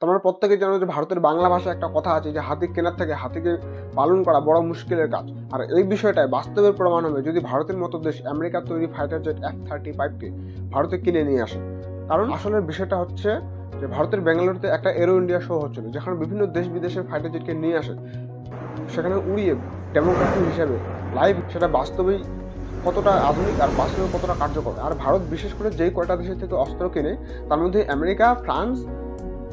তোমরা প্রত্যেকেই জানো যে ভারতের বাংলা ভাষায় একটা কথা আছে যে হাতি কেনার থেকে হাতিকে পালন করা বড় মুশকিলের কাজ। আর এই বিষয়টাই বাস্তবের প্রমাণ হবে যদি ভারতের মতো দেশ আমেরিকার তৈরি ফাইটার জেট F-35কে ভারতে কিনে নিয়ে আসে। কারণ আসলে বিষয়টা হচ্ছে যে ভারতের বেঙ্গালুরুতে একটা এরো ইন্ডিয়া শো হচ্ছিল, যেখানে বিভিন্ন দেশ বিদেশের ফাইটার জেটকে নিয়ে আসে, সেখানে উড়িয়ে ডেমোক্রেসি হিসেবে লাইভ সেটা বাস্তবেই কতটা আধুনিক আর বাস্তবে কতটা কার্যকর। আর ভারত বিশেষ করে যেই কয়টা দেশের থেকে অস্ত্র কিনে তার মধ্যে আমেরিকা, ফ্রান্স,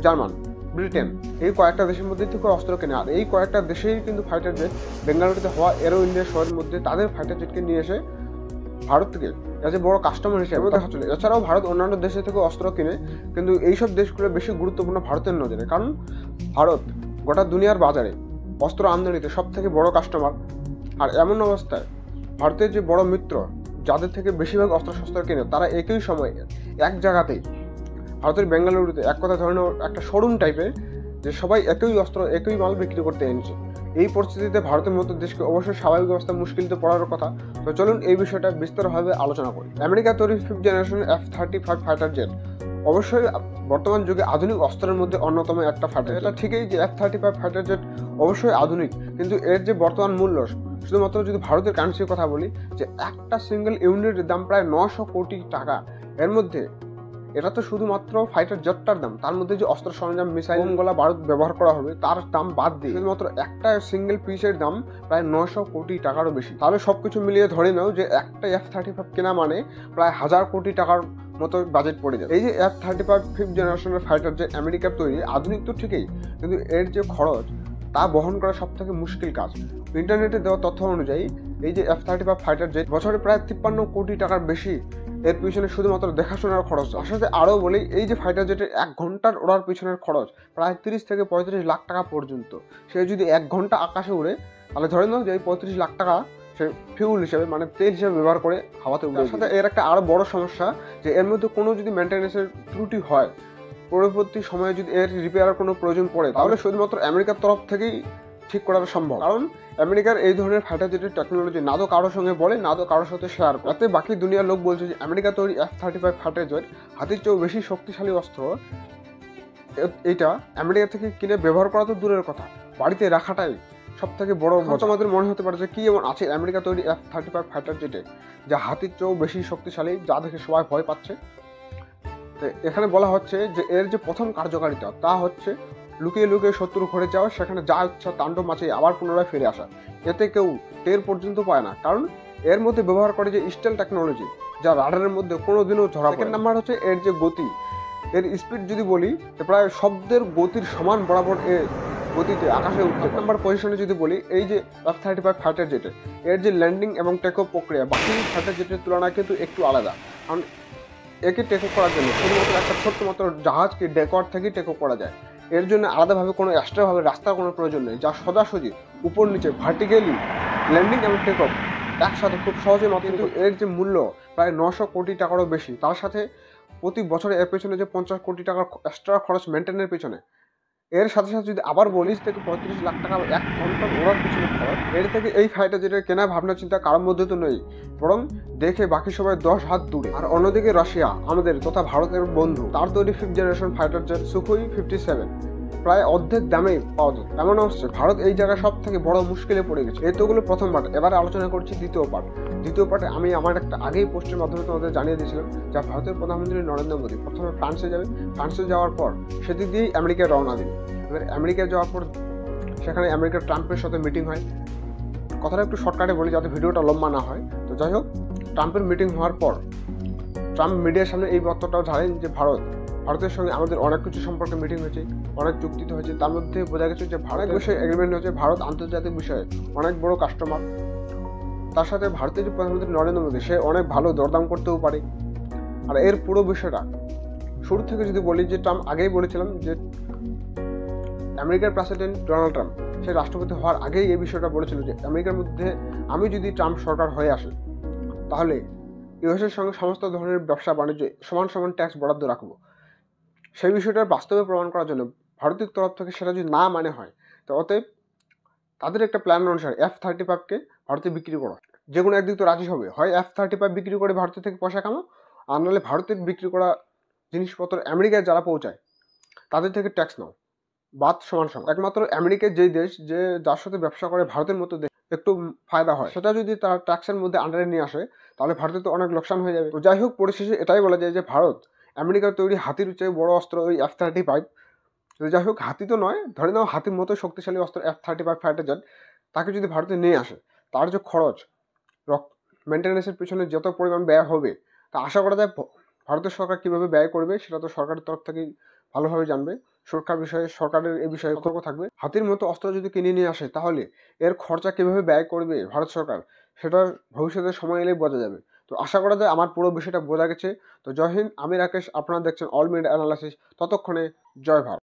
জার্মান, ব্রিটেন এই কয়েকটা দেশের মধ্যে থেকে অস্ত্র কেনে। আর এই কয়েকটা দেশেই কিন্তু ফাইটার জেট বেঙ্গালুরুতে হওয়া এরো ইন্ডিয়া শোয়ের মধ্যে তাদের ফাইটার জেটকে নিয়ে এসে ভারত থেকে এজ এ বড় কাস্টমার হিসেবে দেখা চলে। এছাড়াও ভারত অন্যান্য দেশের থেকে অস্ত্র কিনে, কিন্তু এইসব দেশগুলো বেশি গুরুত্বপূর্ণ ভারতের নজরে, কারণ ভারত গোটা দুনিয়ার বাজারে অস্ত্র আমদানিতে সব থেকে বড় কাস্টমার। আর এমন অবস্থায় ভারতের যে বড় মিত্র যাদের থেকে বেশিরভাগ অস্ত্রশস্ত্র কেনে তারা একই সময়ে এক জায়গাতেই ভারতের বেঙ্গালুরুতে এক কথা ধরে নাও একটা শোরুম টাইপের, যে সবাই একই অস্ত্র একই মাল বিক্রি করতে এনেছে। এই পরিস্থিতিতে ভারতের মতো দেশকে অবশ্যই স্বাভাবিক অবস্থা মুশকিলতে পড়ার কথা। তো চলুন এই বিষয়টা বিস্তারভাবে আলোচনা করি। আমেরিকা তৈরি 5th জেনারেশনের F-35 ফাইটার জেট অবশ্যই বর্তমান যুগে আধুনিক অস্ত্রের মধ্যে অন্যতম একটা ফাইটার। এটা ঠিকই যে F-35 ফাইটার জেট অবশ্যই আধুনিক, কিন্তু এর যে বর্তমান মূল্য, শুধুমাত্র যদি ভারতের কারেন্সির কথা বলি, যে একটা সিঙ্গেল ইউনিটের দাম প্রায় 900 কোটি টাকা। এর মধ্যে এটা তো শুধুমাত্র ফাইটার জেটটার দাম, তার মধ্যে যে অস্ত্র সরঞ্জাম, মিসাইল, গোলা বারুদ ব্যবহার করা হবে তার দাম বাদ দিয়ে শুধুমাত্র একটা সিঙ্গেল পিসের দাম প্রায় 900 কোটি টাকারও বেশি। তাহলে সবকিছু মিলিয়ে ধরে নাও যে একটা F-35 কেনা মানে প্রায় 1000 কোটি টাকার মতো বাজেট পড়ে যাবে। এই যে F-35 5th জেনারেশনের ফাইটার জেট আমেরিকার তৈরি, আধুনিক তো ঠিকই, কিন্তু এর যে খরচ তা বহন করা সব থেকে মুশকিল কাজ। ইন্টারনেটে দেওয়া তথ্য অনুযায়ী এই যে F-35 ফাইটার জেট বছরে প্রায় 53 কোটি টাকার বেশি এর পিছনে শুধুমাত্র দেখাশোনার খরচ। আসলে আরও বলি, এই যে ফাইটার জেটের 1 ঘন্টার ওড়ার পিছনের খরচ প্রায় 30 থেকে 35 লাখ টাকা পর্যন্ত। সে যদি 1 ঘন্টা আকাশে উড়ে, তাহলে ধরে নাও যে এই 35 লাখ টাকা সে ফিউল হিসেবে মানে তেল হিসেবে ব্যবহার করে হাওয়াতে উড়ে। তার সাথে এর একটা আরও বড় সমস্যা যে এর মধ্যে কোনো যদি মেনটেন্যান্সের ত্রুটি হয়, পরবর্তী সময়ে যদি এর রিপেয়ারের কোনো প্রয়োজন পড়ে, তাহলে শুধুমাত্র আমেরিকার তরফ থেকেই ঠিক করা সম্ভব। কারণ আমেরিকার এই ধরনের ফাইটার জেটের টেকনোলজি না তো কারোর সঙ্গে বলে, না তো কারোর সাথে শেয়ার করে। তাতে বাকি দুনিয়ার লোক বলছে যে আমেরিকা তৈরি F-35 ফাইটার জেট হাতির চেয়েও বেশি শক্তিশালী অস্ত্র। এইটা আমেরিকা থেকে কিনে ব্যবহার করা তো দূরের কথা, বাড়িতে রাখাটাই সব থেকে বড় মজা। আমাদের মনে হতে পারে যে কি এমন আছে আমেরিকা তৈরি F-35 ফাইটার জেটে যা হাতির চেয়েও বেশি শক্তিশালী, যা দেখে সবাই ভয় পাচ্ছে। তো এখানে বলা হচ্ছে যে এর যে প্রথম কার্যকারিতা তা হচ্ছে লুকিয়ে লুকিয়ে শত্রু ঘরে যাওয়া, সেখানে যা ইচ্ছা তাণ্ডব মাচিয়ে আবার পুনরায় ফিরে আসা। এতে কেউ টের পর্যন্ত পায় না, কারণ এর মধ্যে ব্যবহার করে যে স্টেল টেকনোলজি, যা রাডারের মধ্যে কোনোদিনও ধরা পড়ে না। সেকেন্ড নাম্বার হচ্ছে এর যে গতি, এর স্পিড যদি বলি প্রায় শব্দের গতির সমান বরাবর এর গতিতে আকাশে উঠতে। নাম্বার পজিশনে যদি বলি, এই যে F-35 ফাইটার জেটে এর যে ল্যান্ডিং এবং টেক অফ প্রক্রিয়া বাকি ফাইটার জেটের তুলনায় কিন্তু একটু আলাদা। কারণ একে টেক অফ করার জন্য শুধুমাত্র একটা ছোট্ট মাত্র জাহাজকে ডেকওয়ার্ড থেকেই টেক অফ করা যায়। এর জন্য আলাদাভাবে কোনো এক্সট্রাভাবে রাস্তার কোনো প্রয়োজন নেই, যা সোজাসুজি উপর নিচে ভার্টিক্যালি ল্যান্ডিং এবং টেক অফ একসাথে খুব সহজে মাত্র। কিন্তু এর যে মূল্য প্রায় 900 কোটি টাকারও বেশি, তার সাথে প্রতি বছরে এর পেছনে যে 50 কোটি টাকার এক্সট্রা খরচ মেনটেনের পেছনে, এর সাথে সাথে যদি আবার বলিস থেকে 35 লাখ টাকা 1 ঘন্টার ওড়ার পিছনে খরচ, এর থেকে এই ফাইটার জেটের কেনা ভাবনা চিন্তা কারোর মধ্যে তো নেই, বরং দেখে বাকি সবাই 10 হাত দূরে। আর অন্যদিকে রাশিয়া আমাদের তথা ভারতের বন্ধু, তার তৈরি 5th generation fighter jet Sukhoi 57 প্রায় অর্ধেক দামেই পাওয়া যায়। এমন হচ্ছে ভারত এই জায়গায় সব থেকে বড় মুশকিলে পড়ে গেছে। এই তোগুলো প্রথম পার্ট, এবার আলোচনা করছি দ্বিতীয় পার্ট। দ্বিতীয় পার্টে আমি আমার একটা আগেই পোস্টের মাধ্যমে তোমাদের জানিয়ে দিয়েছিলাম যা ভারতের প্রধানমন্ত্রী নরেন্দ্র মোদী প্রথমে ফ্রান্সে যাবে, ফ্রান্সে যাওয়ার পর সেদিক দিয়েই আমেরিকায় রওনা দিবে। এবার আমেরিকায় যাওয়ার পর সেখানে আমেরিকার ট্রাম্পের সাথে মিটিং হয়। কথাটা একটু শর্টকাটে বলি যাতে ভিডিওটা লম্বা না হয়। তো যাই হোক, ট্রাম্পের মিটিং হওয়ার পর ট্রাম্প মিডিয়ার সামনে এই বক্তব্যটাও জানেন যে ভারতের সঙ্গে আমাদের অনেক কিছু সম্পর্কে মিটিং হয়েছে, অনেক চুক্তি হয়েছে, তার মধ্যে বোঝা গেছে যে ভারত বিষয়ে এগ্রিমেন্ট হয়েছে, ভারত আন্তর্জাতিক বিষয়ে অনেক বড় কাস্টমার। তার সাথে ভারতের যে প্রধানমন্ত্রী নরেন্দ্র মোদী সে অনেক ভালো দরদাম করতেও পারে। আর এর পুরো বিষয়টা শুরু থেকে যদি বলি, যে ট্রাম্প আগেই বলেছিলাম যে আমেরিকার প্রেসিডেন্ট ডোনাল্ড ট্রাম্প সে রাষ্ট্রপতি হওয়ার আগেই এই বিষয়টা বলেছিল যে আমেরিকার মধ্যে আমি যদি ট্রাম্প সরকার হয়ে আসে তাহলে ইউএসের সঙ্গে সমস্ত ধরনের ব্যবসা বাণিজ্য সমান সমান ট্যাক্স বরাদ্দ রাখবো। সেই বিষয়টার বাস্তবে প্রমাণ করার জন্য ভারতের তরফ থেকে সেটা যদি না মানে হয়, তো অতএব তাদের একটা প্ল্যান অনুসারে F-35কে ভারতে বিক্রি করা। যে কোনো একদিক তো রাজি হবে, হয় F-35 বিক্রি করে ভারতের থেকে পয়সা কামাও, আর নাহলে ভারতের বিক্রি করা জিনিসপত্র আমেরিকায় যারা পৌঁছায়, তাদের থেকে ট্যাক্স নাও, বাদ সমান সমান। একমাত্র আমেরিকার যেই দেশ যে যার সাথে ব্যবসা করে ভারতের মতো দেশ একটু ফায়দা হয়, সেটা যদি তার ট্যাক্সের মধ্যে আন্ডারে নিয়ে আসে তাহলে ভারতে তো অনেক লোকসান হয়ে যাবে। তো যাই হোক, পরিশেষে এটাই বলা যায় যে ভারত আমেরিকার তৈরি হাতির চেয়ে বড় অস্ত্র ওই F-35। তো যাই হোক, হাতি তো নয়, ধরে নাও হাতির মতো শক্তিশালী অস্ত্র F-35 ফাইটার জেট, তাকে যদি ভারতে নিয়ে আসে, তার যে খরচ, মেনটেন্যান্সের পিছনে যত পরিমাণ ব্যয় হবে, তা আশা করা যায় ভারতের সরকার কিভাবে ব্যয় করবে সেটা তো সরকারের তরফ থেকেই ভালোভাবে জানবে। সুরক্ষার বিষয়ে সরকারের এই বিষয়ে সতর্ক থাকবে। হাতির মতো অস্ত্র যদি কিনে নিয়ে আসে তাহলে এর খরচা কিভাবে ব্যয় করবে ভারত সরকার, সেটার ভবিষ্যতে সময় এলেই বোঝা যাবে। তো আশা করা যায় আমার পুরো বিষয়টা বোঝা গেছে। তো জয় হিন্দ, আমি রাকেশ, আপনারা দেখছেন অল মিডিয়া অ্যানালাইসিস। ততক্ষণে জয় ভারত।